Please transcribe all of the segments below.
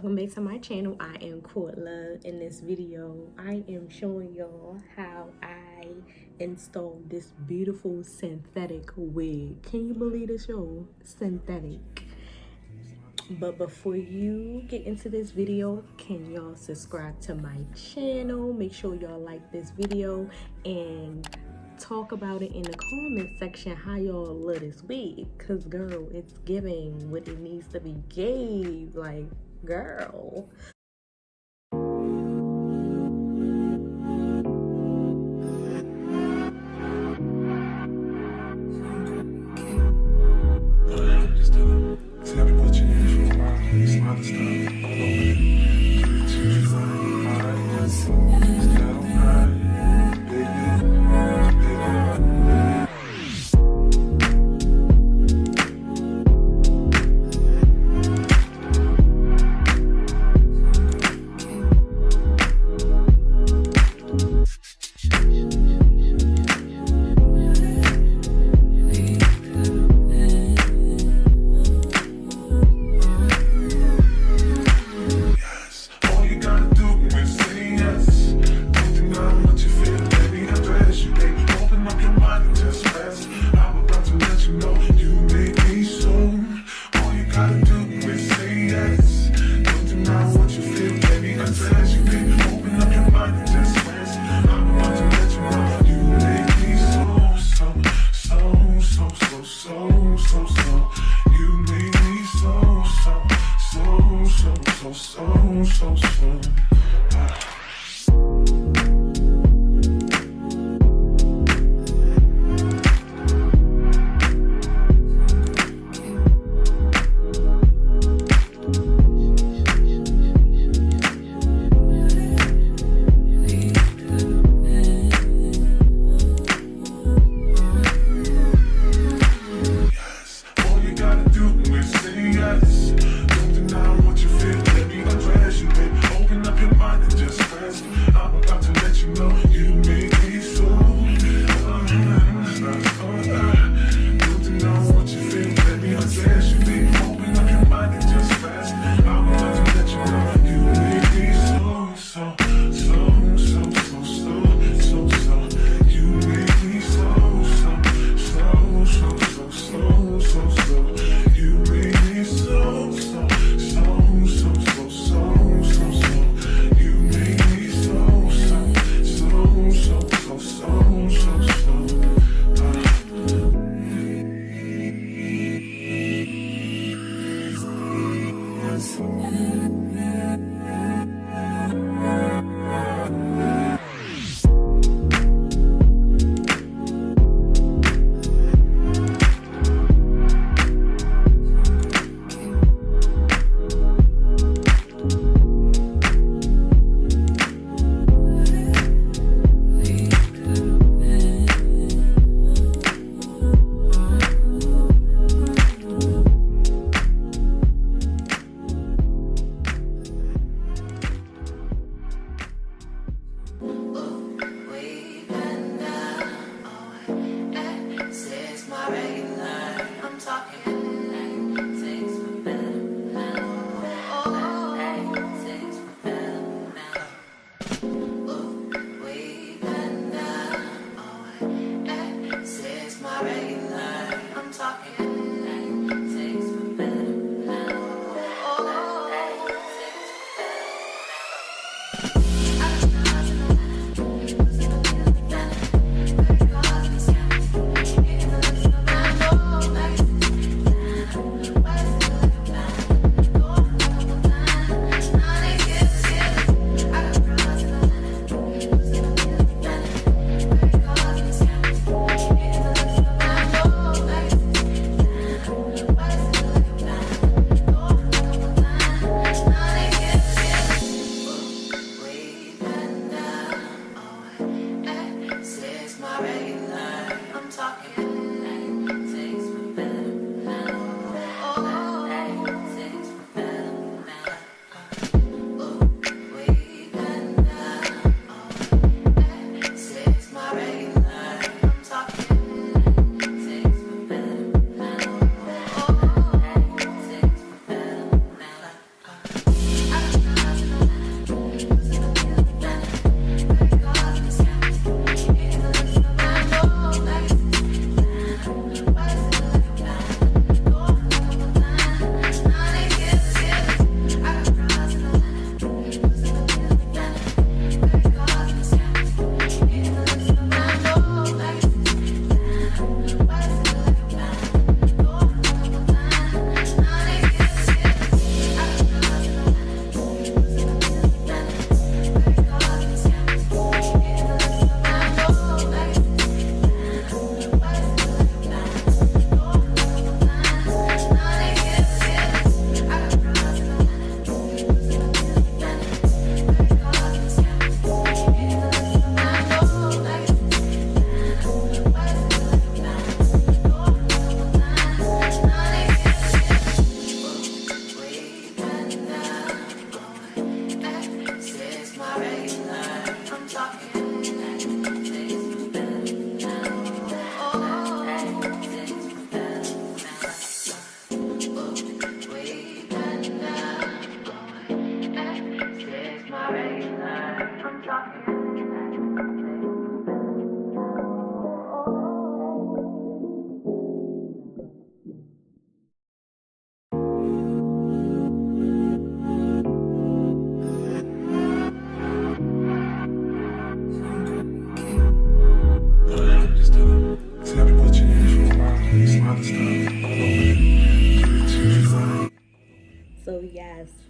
welcome back to my channel. I am Court Love. In this video I am showing y'all how I installed this beautiful synthetic wig. Can you believe this, y'all? Synthetic. But before you get into this video, can y'all subscribe to my channel? Make sure y'all like this video and talk about it in the comment section how y'all love this wig, cause girl, it's giving what it needs to be gave. Like, girl.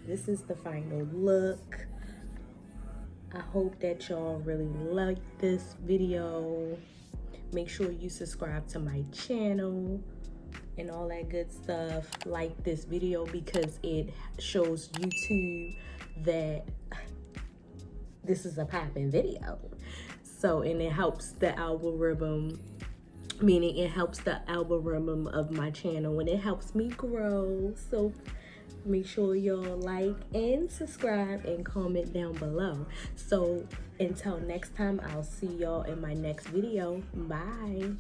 this is the final look. I hope that y'all really like this video. Make sure you subscribe to my channel and all that good stuff. Like this video because it shows YouTube that this is a popping video. So, and it helps the algorithm, meaning it helps the algorithm of my channel and it helps me grow. So make sure y'all like and subscribe and comment down below. So until next time, I'll see y'all in my next video. Bye.